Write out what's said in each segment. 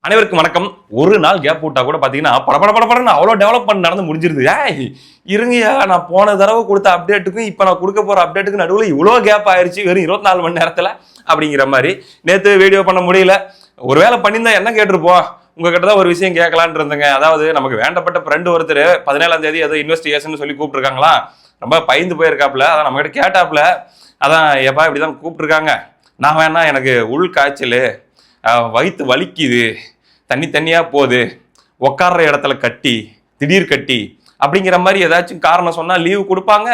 அனைவருக்கும் வணக்கம். ஒரு நாள் கேப் விட்டா கூட பாத்தீங்கன்னா படப்படன்னு அவ்வளோ டெவலப்மெண்ட் நடந்து முடிஞ்சிருது. இருங்கயா, நான் போன தடவை கொடுத்த அப்டேட்டுக்கும் இப்போ நான் கொடுக்க போற அப்டேட்டுக்கு நடுவில் இவ்வளோ கேப் ஆயிடுச்சு வெறும் 24 மணி நேரத்தில் அப்படிங்கிற மாதிரி. நேற்று வீடியோ பண்ண முடியல. ஒருவேளை பண்ணியிருந்தா என்ன கேட்டிருப்போம், உங்ககிட்ட தான் ஒரு விஷயம் கேட்கலான் இருந்தேங்க. அதாவது நமக்கு வேண்டப்பட்ட ஃப்ரெண்டு ஒருத்தர் 17ஆம் தேதி ஏதோ இன்வெஸ்டிகேஷன் சொல்லி கூப்பிட்டுருக்காங்களா, ரொம்ப பயந்து போயிருக்காப்புல. அதான் நம்ம கிட்ட கேட்டாப்புல, அதான் எப்பா இப்படிதான் கூப்பிட்டுருக்காங்க, நான் வேணா எனக்கு உள் காய்ச்சல், வயிற்று வலிக்குது, தண்ணியா போகுது, உட்கார்ற இடத்துல கட்டி திடீர் கட்டி அப்படிங்கிற மாதிரி ஏதாச்சும் காரணம் சொன்னா லீவு கொடுப்பாங்க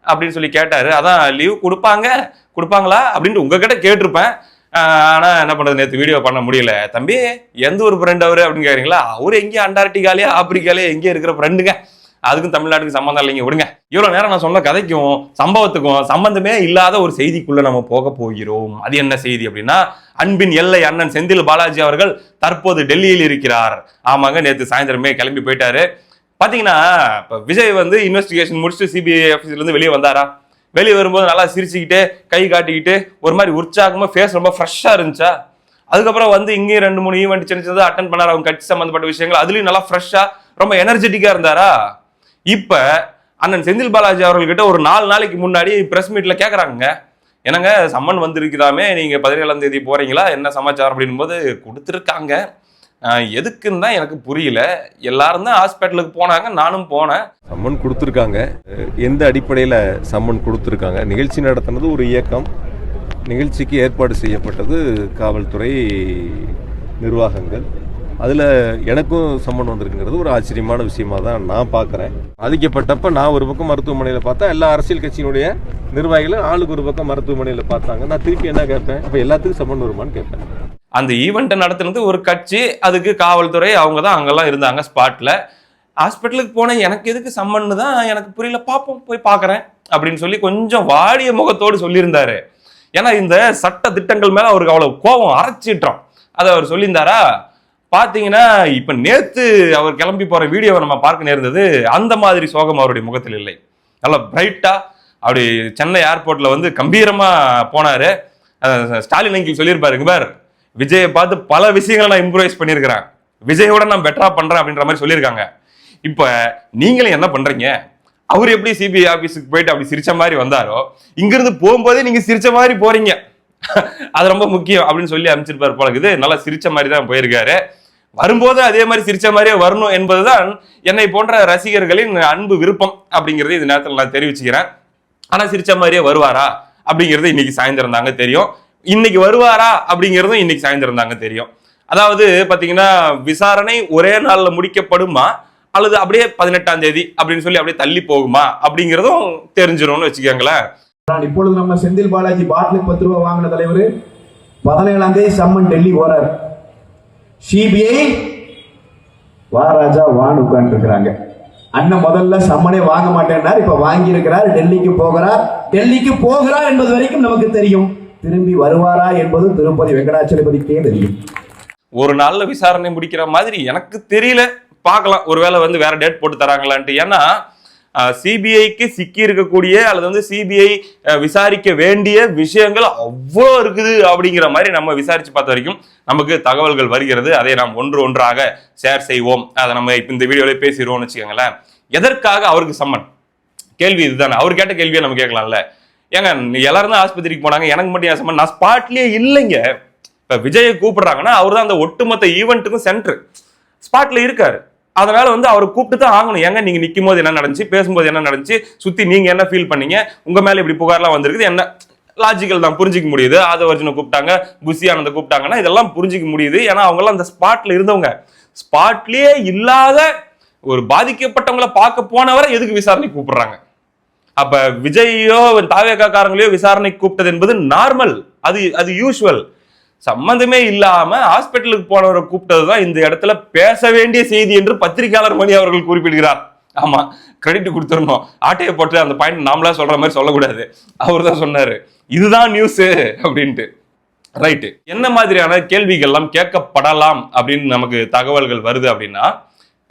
அப்படின்னு சொல்லி கேட்டாரு. அதான் லீவு கொடுப்பாங்களா அப்படின்ட்டு உங்ககிட்ட கேட்டிருப்பேன். ஆனா என்ன பண்றது, நேற்று வீடியோ பண்ண முடியல. தம்பி எந்த ஒரு ஃப்ரெண்ட் அவரு அப்படின்னு கேக்குறீங்களா, அவரு எங்கேயும் அண்டார்டிகாலேயே ஆப்பிரிக்காலேயே எங்கேயும் இருக்கிற ஃப்ரெண்டுங்க, அதுக்கும் தமிழ்நாட்டுக்கு சம்பந்தம் இல்லைங்க, விடுங்க. இவ்வளவு நேரம் நான் சொன்ன கதைக்கும் சம்பவத்துக்கும் சம்பந்தமே இல்லாத ஒரு செய்திக்குள்ள நம்ம போக போகிறோம். அது என்ன செய்தி அப்படின்னா, அன்பின் எல்லை அண்ணன் செந்தில் பாலாஜி அவர்கள் தற்போது டெல்லியில் இருக்கிறார். ஆமாங்க, நேற்று சாயந்தரமே கிளம்பி போயிட்டாரு. பாத்தீங்கன்னா இப்ப விஜய் வந்து இன்வெஸ்டிகேஷன் முடிச்சுட்டு சிபிஐ ஆஃபீஸ்ல இருந்து வெளியே வந்தாரா, வெளியே வரும்போது நல்லா சிரிச்சுக்கிட்டு கை காட்டிக்கிட்டு ஒரு மாதிரி உற்சாகமா ஃபேஸ் ரொம்ப ஃப்ரெஷ்ஷா இருந்துச்சா. அதுக்கப்புறம் வந்து இங்கேயும் 2-3 ஈவெண்ட் சின்ன அட்டன் பண்ணாரு, அவங்க கட்சி சம்பந்தப்பட்ட விஷயங்கள், அதுலயும் நல்லா ஃப்ரெஷ்ஷா ரொம்ப எனர்ஜெட்டிக்கா இருந்தாரா. இப்ப அண்ணன் செந்தில் பாலாஜி அவர்கள்கிட்ட ஒரு 4 நாளைக்கு முன்னாடி பிரஸ் மீட்ல கேக்குறாங்க, என்னங்க சம்மன் வந்திருக்குதாமே, நீங்க 17ஆம் தேதி போறீங்களா, என்ன சமாச்சாரம் அப்படின்னு போது கொடுத்துருக்காங்க. எதுக்குன்னு தான் எனக்கு புரியல. எல்லாரும் தான் ஹாஸ்பிட்டலுக்கு போனாங்க, நானும் போனேன். சம்மன் கொடுத்துருக்காங்க. எந்த அடிப்படையில் சம்மன் கொடுத்துருக்காங்க? நிகழ்ச்சி நடத்தினது ஒரு இயக்கம், நிகழ்ச்சிக்கு ஏற்பாடு செய்யப்பட்டது காவல்துறை நிர்வாகங்கள். அதில் எனக்கும் சம்மன் வந்திருக்குங்கிறது ஒரு ஆச்சரியமான விஷயமா தான் நான் பார்க்குறேன். பாதிக்கப்பட்டப்ப நான் ஒரு பக்கம் மருத்துவமனையில் பார்த்தா, எல்லா அரசியல் கட்சியினுடைய நிர்வாகிகளும் ஆளுக்கு ஒரு பக்கம் மருத்துவமனையில் பார்த்தாங்க. நான் திருப்பி என்ன கேட்பேன், அப்போ எல்லாத்துக்கும் சம்மன் வருமானு கேட்பேன். அந்த ஈவெண்ட்டை நடத்துனது ஒரு கட்சி, அதுக்கு காவல்துறை அவங்க தான் அங்கெல்லாம் இருந்தாங்க ஸ்பாட்ல. ஹாஸ்பிட்டலுக்கு போனேன், எனக்கு எதுக்கு சம்மன்னு தான் எனக்கு புரியல, பார்ப்போம் போய் பார்க்குறேன் அப்படின்னு சொல்லி கொஞ்சம் வாடிய முகத்தோடு சொல்லியிருந்தாரு. ஏன்னா இந்த சட்ட திட்டங்கள் மேலே அவருக்கு அவ்வளோ கோபம் அரைச்சிட்டோம். அதை அவர் சொல்லியிருந்தாரா. பார்த்தீங்கன்னா இப்போ நேற்று அவர் கிளம்பி போகிற வீடியோவை நம்ம பார்க்க நேர்ந்தது. அந்த மாதிரி சோகம் அவருடைய முகத்தில் இல்லை. நல்லா பிரைட்டாக அப்படி சென்னை ஏர்போர்ட்டில் வந்து கம்பீரமாக போனார். ஸ்டாலின் அங்கிள் சொல்லியிருப்பாருங்க, பார் விஜயை பார்த்து பல விஷயங்களை நான் இம்ப்ரூவைஸ் பண்ணியிருக்கிறேன், விஜயோட நான் பெட்டரா பண்றேன் அப்படின்ற மாதிரி சொல்லியிருக்காங்க. இப்ப நீங்களும் என்ன பண்றீங்க, அவர் எப்படி சிபிஐ ஆபீஸுக்கு போயிட்டு அப்படி சிரிச்ச மாதிரி வந்தாரோ, இங்கிருந்து போகும்போதே நீங்க சிரிச்ச மாதிரி போறீங்க, அது ரொம்ப முக்கியம் அப்படின்னு சொல்லி அமைச்சிருப்பாரு போல. இது நல்லா சிரிச்ச மாதிரி தான் போயிருக்காரு. வரும்போது அதே மாதிரி சிரிச்ச மாதிரியே வரணும் என்பதுதான் என்னை போன்ற ரசிகர்களின் அன்பு விருப்பம் அப்படிங்கிறது இந்த நேரத்தில் நான் தெரிவிச்சுக்கிறேன். ஆனா சிரிச்ச மாதிரியே வருவாரா அப்படிங்கிறது இன்னைக்கு சாயந்தரம் தாங்க தெரியும். இன்னைக்கு வருவாரா அப்படிங்கிறதும் இன்னைக்கு சாயந்தரம் தாங்க தெரியும். அதாவது பாத்தீங்கன்னா விசாரணை ஒரே நாள்ல முடிக்கப்படுமா அல்லது அப்படியே 18ஆம் தேதி அப்படின்னு சொல்லி அப்படியே தள்ளி போகுமா அப்படிங்கிறதும் தெரிஞ்சிடும்னு வச்சுக்கோங்களேன். இப்பொழுது நம்ம செந்தில் பாலாஜி பாட்டிலுக்கு 10 ரூபாய் வாங்கின தலைவர் 17ஆம் தேதி சம்மன் டெல்லி போறாரு. சிபிஐ வாராஜா வான் உட்கார்ந்து இருக்கிறாங்க. அண்ணன் முதல்ல சம்மனே வாங்க மாட்டேன்னார், இப்ப வாங்கி இருக்கிறார். டெல்லிக்கு போகிறார் என்பது வரைக்கும் நமக்கு தெரியும். திரும்பி வருவாரா என்பது திருப்பதி வெங்கடாச்சலபதிக்கே தெரியும். ஒரு நாள்ல விசாரணை முடிக்கிற மாதிரி எனக்கு தெரியல, பார்க்கலாம். ஒருவேளை வந்து வேற டேட் போட்டு தராங்களான்ட்டு. ஏன்னா சிபிஐக்கு சிக்கி இருக்கக்கூடிய அல்லது வந்து சிபிஐ விசாரிக்க வேண்டிய விஷயங்கள் அவ்வளோ இருக்குது அப்படிங்கிற மாதிரி நம்ம விசாரிச்சு பார்த்த வரைக்கும் நமக்கு தகவல்கள் வருகிறது. அதை நாம் ஒன்றாக ஷேர் செய்வோம். அதை நம்ம இப்ப இந்த வீடியோல பேசிடுவோம்னு வச்சுக்கோங்களேன். எதற்காக அவருக்கு சம்மன்? கேள்வி இதுதானே. அவர் கேட்ட கேள்வியை நம்ம கேட்கலாம்ல. ஏங்க எல்லாரும் தான் ஆஸ்பத்திரிக்கு போனாங்க, எனக்கு மட்டும் ஏன் சம்மன்? நான் ஸ்பாட்லயே இல்லைங்க. இப்ப விஜயை கூப்பிடுறாங்கன்னா அவர் தான் அந்த ஒட்டுமொத்த ஈவெண்ட்டுக்கும் சென்டர், ஸ்பாட்ல இருக்காரு. அதனால வந்து அவரை கூப்பிட்டு தான் ஆகணும். ஏங்க நீங்க நிற்கும் போது என்ன நடந்துச்சு, பேசும்போது என்ன நடந்துச்சு, சுத்தி நீங்க என்ன ஃபீல் பண்ணீங்க, உங்க மேல இப்படி புகார்லாம் வந்திருக்குது, என்ன லாஜிக்கல் தான், புரிஞ்சிக்க முடியுது. ஆதவர்ஜனை கூப்பிட்டாங்க, புஷி ஆனந்த கூப்பிட்டாங்கன்னா இதெல்லாம் புரிஞ்சிக்க முடியுது. ஏன்னா அவங்க எல்லாம் அந்த ஸ்பாட்ல இருந்தவங்க. ஸ்பாட்லயே இல்லாத ஒரு பாதிக்கப்பட்டவங்களை பார்க்க போனவரை எதுக்கு விசாரணை கூப்பிடுறாங்க? அப்ப விஜயோ தாவேக்காரங்களையோ விசாரணை கூப்பிட்டது என்பது நார்மல், அது யூசுவல். சம்பந்தமே இல்லாம ஹாஸ்பிட்டலுக்கு போனவரை கூப்பிட்டதுதான் இந்த இடத்துல பேச வேண்டிய செய்தி என்று பத்திரிகையாளர் மணி அவர்கள் குறிப்பிடுகிறார். ஆமா, கிரெடிட் கொடுத்துடணும். ஆட்டையை போட்டு அந்த பாயிண்ட் நாமளா சொல்ற மாதிரி சொல்லக்கூடாது. அவர் தான் சொன்னாரு இதுதான் நியூஸ் அப்படின்ட்டு. ரைட்டு. என்ன மாதிரியான கேள்விகள் எல்லாம் கேட்கப்படலாம் அப்படின்னு நமக்கு தகவல்கள் வருது அப்படின்னா,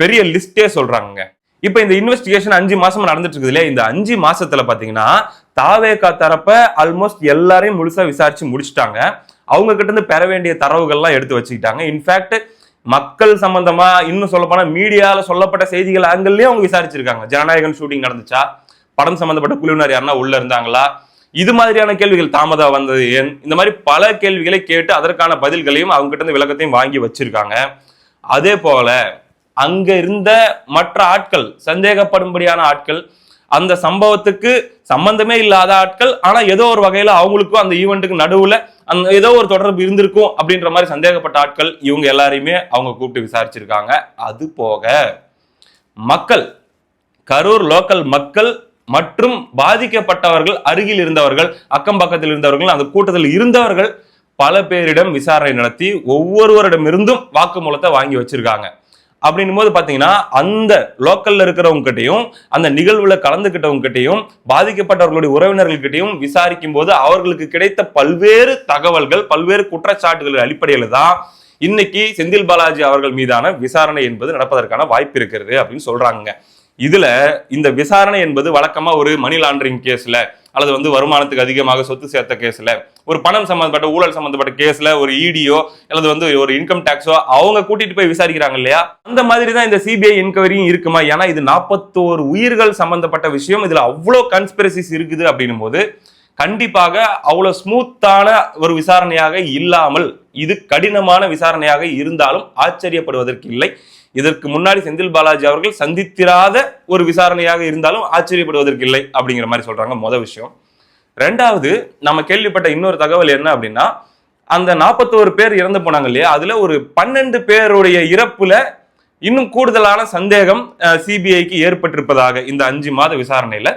பெரிய லிஸ்டே சொல்றாங்க. இப்ப இந்த இன்வெஸ்டிகேஷன் 5 மாசமா நடந்துட்டு இருக்குது இல்லையா. இந்த 5 மாசத்துல பாத்தீங்கன்னா தாவேகா தரப்ப ஆல்மோஸ்ட் எல்லாரையும் முழுசா விசாரிச்சு முடிச்சுட்டாங்க. அவங்க கிட்ட இருந்து பெற வேண்டிய தரவுகள்லாம் எடுத்து வச்சுக்கிட்டாங்க. இன்ஃபேக்ட் மக்கள் சம்பந்தமா இன்னும் சொல்ல போனா மீடியால சொல்லப்பட்ட செய்திகள் ஆங்கிள்லயும் அவங்க விசாரிச்சிருக்காங்க. ஜனநாயகன் ஷூட்டிங் நடந்துச்சா, படம் சம்பந்தப்பட்ட குழுவினர் யாருன்னா உள்ள இருந்தாங்களா, இது மாதிரியான கேள்விகள், தாமதம் வந்தது ஏன், இந்த மாதிரி பல கேள்விகளை கேட்டு அதற்கான பதில்களையும் அவங்க கிட்ட இருந்து விளக்கத்தையும் வாங்கி வச்சிருக்காங்க. அதே போல அங்க இருந்த மற்ற ஆட்கள், சந்தேகப்படும்படியான ஆட்கள், அந்த சம்பவத்துக்கு சம்பந்தமே இல்லாத ஆட்கள், ஆனா ஏதோ ஒரு வகையில அவங்களுக்கும் அந்த ஈவெண்ட்டுக்கு நடுவுல அந்த ஏதோ ஒரு தொடர்பு இருந்திருக்கும் அப்படின்ற மாதிரி சந்தேகப்பட்ட ஆட்கள், இவங்க எல்லாரையுமே அவங்க கூப்பிட்டு விசாரிச்சிருக்காங்க. அது போக மக்கள், கரூர் லோக்கல் மக்கள் மற்றும் பாதிக்கப்பட்டவர்கள், அருகில் இருந்தவர்கள், அக்கம் பக்கத்தில் இருந்தவர்கள், அந்த கூட்டத்தில் இருந்தவர்கள் பல பேரிடம் விசாரணை நடத்தி ஒவ்வொருவரிடமிருந்தும் வாக்குமூலத்தை வாங்கி வச்சிருக்காங்க. அப்படின்னும் போது பாத்தீங்கன்னா அந்த லோக்கல்ல இருக்கிறவங்க கிட்டையும், அந்த நிகழ்வுல கலந்துகிட்டவங்க கிட்டையும், பாதிக்கப்பட்டவர்களுடைய உறவினர்கள் விசாரிக்கும் போது அவர்களுக்கு கிடைத்த பல்வேறு தகவல்கள், பல்வேறு குற்றச்சாட்டுகள் அடிப்படையில தான் இன்னைக்கு செந்தில் பாலாஜி அவர்கள் மீதான விசாரணை என்பது நடப்பதற்கான வாய்ப்பு இருக்கிறது அப்படின்னு சொல்றாங்க. இதுல இந்த விசாரணை என்பது வழக்கமா ஒரு மணி லாண்டரிங் கேஸ்ல அல்லது வருமானத்துக்கு அதிகமாக சொத்து சேர்த்த கேஸ்ல, ஒரு பணம் சம்பந்தப்பட்ட ஊழல் சம்பந்தப்பட்ட கேஸ்ல ஒரு இடியோ அல்லது ஒரு இன்கம் டாக்ஸோ அவங்க கூட்டிட்டு போய் விசாரிக்கிறாங்க இல்லையா, அந்த மாதிரி தான் இந்த சிபிஐ என்கொயரியும் இருக்குமா? ஏன்னா இது 41 உயிர்கள் சம்பந்தப்பட்ட விஷயம், இதுல அவ்வளவு கன்ஸ்பிரசிஸ் இருக்குது அப்படின்னும் போது கண்டிப்பாக அவ்வளவு ஸ்மூத்தான ஒரு விசாரணையாக இல்லாமல், இது கடினமான விசாரணையாக இருந்தாலும் ஆச்சரியப்படுவதற்கு இல்லை. இதற்கு முன்னாடி செந்தில் பாலாஜி அவர்கள் சந்தித்திராத ஒரு விசாரணையாக இருந்தாலும் ஆச்சரியப்படுவதற்கு இல்லை அப்படிங்கிற மாதிரி சொல்றாங்க. முதல் விஷயம். ரெண்டாவது, நம்ம கேள்விப்பட்ட இன்னொரு தகவல் என்ன அப்படின்னா, அந்த 41 பேர் இறந்து போனாங்க இல்லையா, அதுல ஒரு 12 பேருடைய இறப்புல இன்னும் கூடுதலான சந்தேகம் சிபிஐக்கு ஏற்பட்டிருப்பதாக இந்த 5 மாத விசாரணையில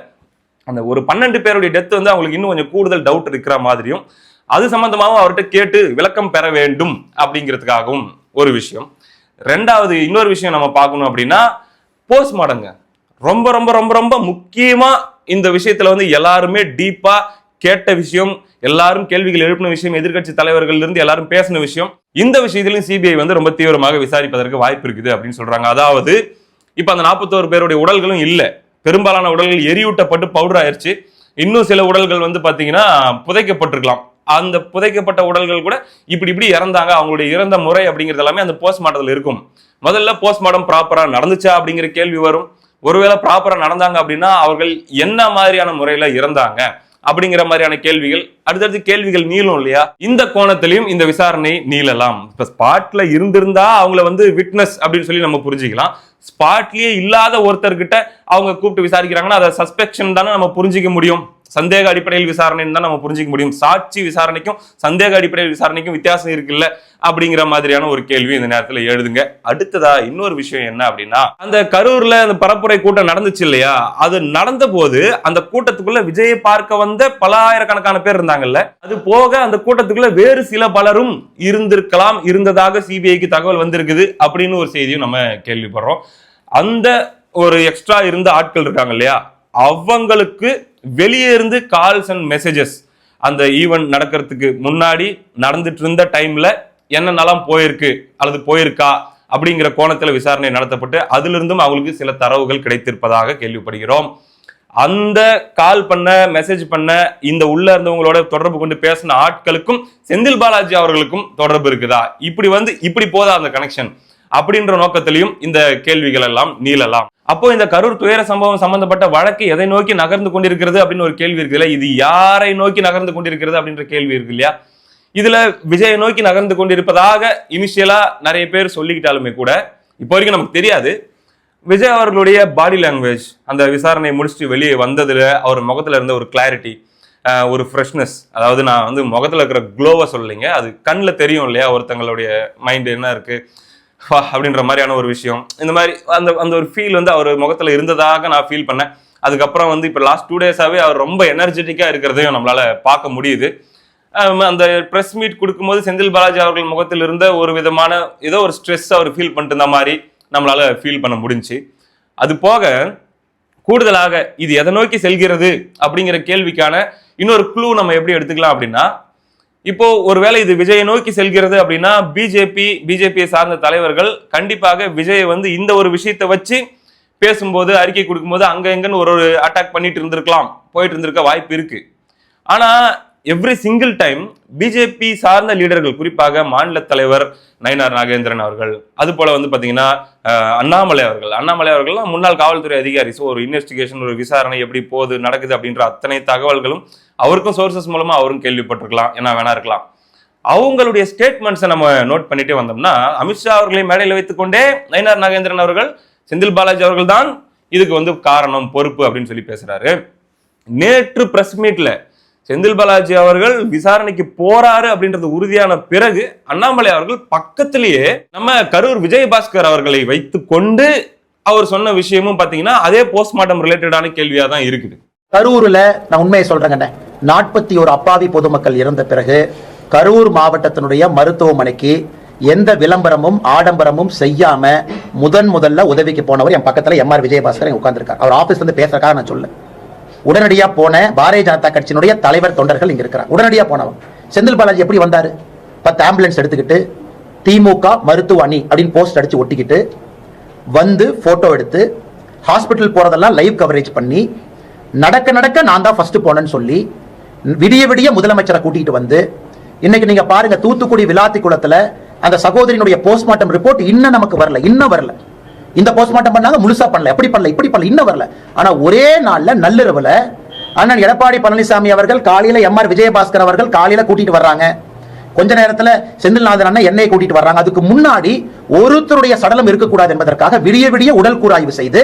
அந்த ஒரு 12 பேருடைய டெத் அவங்களுக்கு இன்னும் கொஞ்சம் கூடுதல் டவுட் இருக்கிற மாதிரியும், அது சம்பந்தமாகவும் அவர்கிட்ட கேட்டு விளக்கம் பெற வேண்டும் அப்படிங்கிறதுக்காகவும் ஒரு விஷயம். ரெண்டாவது, இன்னொரு விஷயம் நம்ம பார்க்கணும் அப்படின்னா, போஸ்ட்மார்டங்க ரொம்ப ரொம்ப ரொம்ப ரொம்ப முக்கியமா இந்த விஷயத்துல எல்லாருமே டீப்பா கேட்ட விஷயம், எல்லாரும் கேள்விகள் எழுப்பின விஷயம், எதிர்கட்சி தலைவர்கள் இருந்து எல்லாரும் பேசின விஷயம். இந்த விஷயத்திலும் சிபிஐ ரொம்ப தீவிரமாக விசாரிப்பதற்கு வாய்ப்பு இருக்குது அப்படின்னு சொல்றாங்க. அதாவது இப்ப அந்த 41 பேருடைய உடல்களும் இல்ல, பெரும்பாலான உடல்கள் எரியூட்டப்பட்டு பவுடர் ஆயிடுச்சு. இன்னும் சில உடல்கள் பாத்தீங்கன்னா புதைக்கப்பட்டிருக்கலாம். அந்த புதைக்கப்பட்ட உடல்கள் கூட இப்படி இறந்தாங்க, அவங்களுடைய இறந்த முறை அப்படிங்கிறது எல்லாமே அந்த போஸ்ட்மார்ட்டத்தில் இருக்கும். முதல்ல போஸ்ட்மார்ட்டம் ப்ராப்பரா நடந்துச்சா அப்படிங்கிற கேள்வி வரும். ஒருவேளை ப்ராப்பரா நடந்தாங்க அப்படின்னா அவர்கள் என்ன மாதிரியான முறையில இறந்தாங்க அப்படிங்கிற மாதிரியான கேள்விகள், அடுத்தடுத்து கேள்விகள் நீளும் இல்லையா? இந்த கோணத்திலையும் இந்த விசாரணை நீளலாம். இப்ப ஸ்பாட்ல இருந்திருந்தா அவங்கள விட்னஸ் அப்படின்னு சொல்லி நம்ம புரிஞ்சுக்கலாம். ஸ்பாட்லயே இல்லாத ஒருத்தர்கிட்ட அவங்க கூப்பிட்டு விசாரிக்கிறாங்கன்னா அதை சஸ்பெக்ஷன் தானே நம்ம புரிஞ்சிக்க முடியும். சந்தேக அடிப்படையில் விசாரணை தான் நம்ம புரிஞ்சிக்க முடியும். சாட்சி விசாரணைக்கும் சந்தேக அடிப்படையில் விசாரணைக்கும் வித்தியாசம் இருக்குல்ல அப்படிங்கிற மாதிரியான ஒரு கேள்வி இந்த நேரத்தில் எழுதுங்க. அடுத்ததா இன்னொரு விஷயம் என்ன அப்படின்னா, அந்த கரூர்ல அந்த பரப்புரை கூட்டம் நடந்துச்சு இல்லையா, அது நடந்த போது அந்த கூட்டத்துக்குள்ள விஜயை பார்க்க வந்த பல ஆயிரக்கணக்கான பேர் இருந்தாங்கல்ல, அது போக அந்த கூட்டத்துக்குள்ள வேறு சில பலரும் இருந்திருக்கலாம், இருந்ததாக சிபிஐக்கு தகவல் வந்திருக்குது அப்படின்னு ஒரு செய்தியும் நம்ம கேள்விப்படுறோம். அந்த ஒரு எக்ஸ்ட்ரா இருந்த ஆட்கள் இருக்காங்க இல்லையா, அவங்களுக்கு வெளியே இருந்து கால்ஸ் அண்ட் மெசேஜஸ் அந்த ஈவென்ட் நடக்கிறதுக்கு முன்னாடி நடந்துட்டு இருந்த டைம்ல என்னென்னலாம் போயிருக்கு அல்லது போயிருக்கா அப்படிங்கிற கோணத்துல விசாரணை நடத்தப்பட்டு அதிலிருந்தும் அவங்களுக்கு சில தரவுகள் கிடைத்திருப்பதாக கேள்விப்படுகிறோம். அந்த கால் பண்ண, மெசேஜ் பண்ண, இந்த உள்ள இருந்தவங்களோட தொடர்பு கொண்டு பேசின ஆட்களுக்கும் செந்தில் பாலாஜி அவர்களுக்கும் தொடர்பு இருக்குதா, இப்படி போதா அந்த கனெக்ஷன் அப்படின்ற நோக்கத்திலையும் இந்த கேள்விகள் எல்லாம் நீளலாம். அப்போ இந்த கரூர் துயர சம்பவம் சம்பந்தப்பட்ட வழக்கு எதை நோக்கி நகர்ந்து கொண்டிருக்கிறது அப்படின்னு ஒரு கேள்வி இருக்குல்ல, இது யாரை நோக்கி நகர்ந்து கொண்டிருக்கிறது அப்படின்ற கேள்வி இருக்கு இல்லையா. இதுல விஜயை நோக்கி நகர்ந்து கொண்டிருப்பதாக இனிஷியலா நிறைய பேர் சொல்லிக்கிட்டாலுமே கூட இப்போ வரைக்கும் நமக்கு தெரியாது. விஜய் அவர்களுடைய பாடி லாங்குவேஜ் அந்த விசாரணை முடிச்சுட்டு வெளியே வந்ததுல அவர் முகத்துல இருந்த ஒரு கிளாரிட்டி, ஒரு ஃப்ரெஷ்னஸ், அதாவது நான் முகத்துல இருக்கிற க்ளோவை சொல்லலைங்க, அது கண்ணில் தெரியும் இல்லையா ஒருத்தங்களுடைய மைண்ட் என்ன இருக்கு அப்படின்ற மாதிரியான ஒரு விஷயம். இந்த மாதிரி அந்த ஒரு ஃபீல் அவர் முகத்துல இருந்ததாக நான் ஃபீல் பண்ணேன். அதுக்கப்புறம் இப்போ லாஸ்ட் 2 டேஸாவே அவர் ரொம்ப எனர்ஜெட்டிக்கா இருக்கிறதையும் நம்மளால பார்க்க முடியுது. அந்த பிரஸ் மீட் கொடுக்கும்போது செந்தில் பாலாஜி அவர்கள் முகத்தில் இருந்த ஒரு விதமான ஏதோ ஒரு ஸ்ட்ரெஸ் அவர் ஃபீல் பண்ணிட்டு இருந்த மாதிரி நம்மளால ஃபீல் பண்ண முடிஞ்சு. அது போக கூடுதலாக இது எதை நோக்கி செல்கிறது அப்படிங்கிற கேள்விக்கான இன்னொரு க்ளூ நம்ம எப்படி எடுத்துக்கலாம் அப்படின்னா, இப்போ ஒருவேளை இது விஜயை நோக்கி செல்கிறது அப்படின்னா பிஜேபியை சார்ந்த தலைவர்கள் கண்டிப்பாக விஜயை இந்த ஒரு விஷயத்தை வச்சு பேசும்போது, அறிக்கை கொடுக்கும்போது அங்க எங்கன்னு ஒரு அட்டாக் பண்ணிட்டு இருந்திருக்கலாம், போயிட்டு இருந்திருக்க வாய்ப்பு இருக்கு. ஆனா எவ்ரி சிங்கிள் டைம் பிஜேபி சார்ந்த லீடர்கள், குறிப்பாக மாநில தலைவர் நயினார் நாகேந்திரன் அவர்கள், அது போல வந்து பாத்தீங்கன்னா அண்ணாமலை அவர்கள்லாம் முன்னாள் காவல்துறை அதிகாரி. ஸோ ஒரு இன்வெஸ்டிகேஷன், ஒரு விசாரணை எப்படி போகுது நடக்குது அப்படின்ற அத்தனை தகவல்களும் அவருக்கும் சோர்சஸ் மூலமா அவரும் கேள்விப்பட்டிருக்கலாம், என்ன வேணா இருக்கலாம். அவங்களுடைய ஸ்டேட்மெண்ட்ஸை நம்ம நோட் பண்ணிட்டே வந்தோம்னா, அமித்ஷா அவர்களை மேடையில் வைத்துக்கொண்டே நயினார் நாகேந்திரன் அவர்கள், செந்தில் பாலாஜி அவர்கள் தான் இதுக்கு வந்து காரணம், பொறுப்பு அப்படின்னு சொல்லி பேசுறாரு. நேற்று பிரஸ் மீட்ல செந்தில் பாலாஜி அவர்கள் விசாரணைக்கு போறாரு அப்படின்றது உறுதியான பிறகு அண்ணாமலை அவர்கள் பக்கத்திலேயே நம்ம கரூர் விஜயபாஸ்கர் அவர்களை வைத்து கொண்டு அவர் சொன்ன விஷயமும் பாத்தீங்கன்னா அதே போஸ்ட்மார்ட்டம் ரிலேட்டடான கேள்வியா தான் இருக்குது. கரூர்ல நான் உண்மையை சொல்றேங்க, 41 அப்பாவி பொதுமக்கள் இறந்த பிறகு கரூர் மாவட்டத்தினுடைய மருத்துவமனைக்கு எந்த விளம்பரமும் ஆடம்பரமும் செய்யாம முதல்ல உதவிக்கு போனவர் என் பக்கத்துல எம்ஆர் விஜயபாஸ்கர் உட்கார்ந்துருக்கார். அவர் ஆபீஸ்ல இருந்து பேசுறதுக்காக நான் சொல்ல, உடனடியா போன பாரதிய ஜனதா கட்சியினுடைய தலைவர் தொண்டர்கள் இங்க இருக்கிறார். உடனடியா போனவன் செந்தில் பாலாஜி எப்படி வந்தாரு? 10 ஆம்புலன்ஸ் எடுத்துக்கிட்டு திமுக மருத்துவ அணி அப்படின்னு போஸ்ட் அடிச்சு ஒட்டிக்கிட்டு வந்து போட்டோ எடுத்து ஹாஸ்பிட்டல் போறதெல்லாம் லைவ் கவரேஜ் பண்ணி நடக்க நான் தான் ஃபர்ஸ்ட் போனேன்னு சொல்லி விடிய முதலமைச்சரை கூட்டிட்டு வந்து இன்னைக்கு நீங்க பாருங்க, தூத்துக்குடி விளாத்திக்குளத்துல அந்த சகோதரியினுடைய போஸ்ட்மார்ட்டம் ரிப்போர்ட் இன்னும் நமக்கு வரல. இந்த போஸ்ட்மார்ட்டம் பண்ணாங்க, முழுசா பண்ணல, எப்படி பண்ணல இன்னும் வரல. ஆனா ஒரே நாள்ல நள்ளிரவுல அண்ணன் எடப்பாடி பழனிசாமி அவர்கள் காலையில எம்ஆர் விஜயபாஸ்கர் அவர்கள் காலையில கூட்டிட்டு வர்றாங்க. கொஞ்ச நேரத்துல செந்தில்நாதன் அண்ணன் என்னை கூட்டிட்டு வர்றாங்க. அதுக்கு முன்னாடி ஒருத்தருடைய சடலம் இருக்கக்கூடாது என்பதற்காக விடிய உடல் கூராய்வு செய்து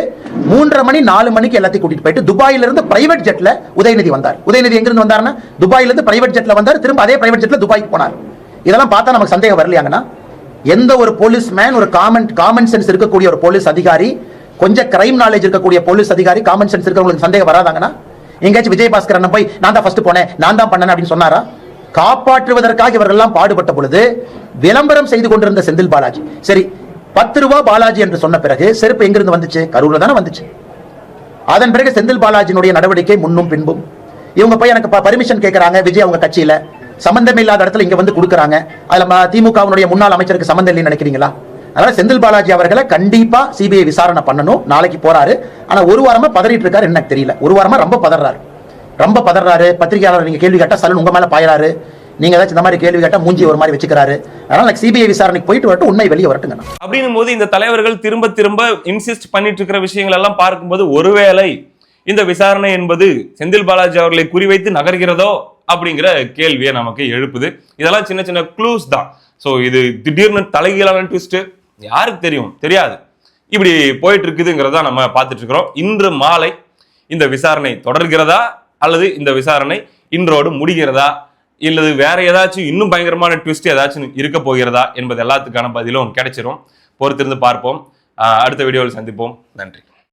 3:30 மணி 4 மணிக்கு எல்லாத்தையும் கூட்டிட்டு போயிட்டு துபாயில இருந்து பிரைவேட் ஜெட்ல உதயநிதி வந்தார். உதயநிதி எங்க இருந்து வந்தாருன்னா துபாயில இருந்து பிரைவேட் ஜெட்ல வந்தார். திரும்ப அதே பிரைவேட் ஜெட்ல துபாய்க்கு போனார். இதெல்லாம் பார்த்தா நமக்கு சந்தேகம் வரலையாங்கன்னா, எந்த ஒரு போலீஸ் மேன், ஒரு காமன் சென்ஸ் இருக்கக்கூடிய ஒரு போலீஸ் அதிகாரி, கொஞ்சம் கிரைம் நாலேஜ் இருக்கக்கூடிய போலீஸ் அதிகாரி, காமன் சென்ஸ் இருக்கவங்களுக்கு சந்தேகம் வராதாங்கன்னா, எங்கேயாச்சும் விஜயபாஸ்கர் அண்ணன் போய் நான் தான் ஃபர்ஸ்ட் போனேன், நான் தான் பண்ணேன் அப்படின்னு சொன்னாரா? காப்பாற்றுவதற்காக இவர்கள் எல்லாம் பாடுபட்ட பொழுது விளம்பரம் செய்து கொண்டிருந்த செந்தில் பாலாஜி, சரி 10 ரூபா பாலாஜி என்று சொன்ன பிறகு செருப்பு எங்கிருந்து வந்துச்சு? கரூர்ல தானே வந்துச்சு. அதன் பிறகு செந்தில் பாலாஜியினுடைய நடவடிக்கை முன்னும் பின்பும். இவங்க போய் எனக்கு பர்மிஷன் கேட்கறாங்க, விஜய் அவங்க கட்சியில சம்பந்தம் இல்லாத இடத்துல இங்க வந்து கொடுக்கறாங்க. அதுல திமுகவினுடைய முன்னாள் அமைச்சருக்கு சம்பந்தம் இல்லைன்னு நினைக்கிறீங்களா? அதனால செந்தில் பாலாஜி அவர்களை கண்டிப்பா சிபிஐ விசாரணை பண்ணணும். நாளைக்கு போறாரு. ஆனா ஒரு வாரமா பதறிட்டு இருக்காரு, எனக்கு தெரியல. ஒரு வாரமா ரொம்ப பதறாரு. பத்திரிகையாளர் நீங்க கேள்வி கேட்டா சலன் உங்க மேல பாயறாரு. நீங்க ஏதாச்சும் இந்த மாதிரி கேள்வி கேட்டா மூஞ்சி ஒரு மாதிரி வச்சுக்கிறாரு. அதனால சிபிஐ விசாரணைக்கு போயிட்டு வரட்டும், உண்மை வெளியே வரட்டுங்க. அப்படின்னும் போது இந்த தலைவர்கள் திரும்ப இன்சிஸ்ட் பண்ணிட்டு இருக்கிற விஷயங்கள் எல்லாம் பார்க்கும்போது ஒருவேளை இந்த விசாரணை என்பது செந்தில் பாலாஜி அவர்களை குறிவைத்து நகர்கிறதோ அப்படிங்கிற கேள்வியை நமக்கு எழுப்புது. இதெல்லாம் சின்ன சின்ன க்ளூஸ் தான். ஸோ இது திடீர்னு தலைகீழான ட்விஸ்ட் யாருக்கு தெரியாது. இப்படி போயிட்டு இருக்குதுங்கிறதா நம்ம பார்த்துட்டு இருக்கிறோம். இன்று மாலை இந்த விசாரணை தொடர்கிறதா அல்லது இந்த விசாரணை இன்றோடு முடிகிறதா இல்லது வேற ஏதாச்சும் இன்னும் பயங்கரமான ட்விஸ்ட் ஏதாச்சும் இருக்க போகிறதா என்பது எல்லாத்துக்கான பதிலும் கிடைச்சிரும். பொறுத்திருந்து பார்ப்போம். அடுத்த வீடியோவில் சந்திப்போம். நன்றி.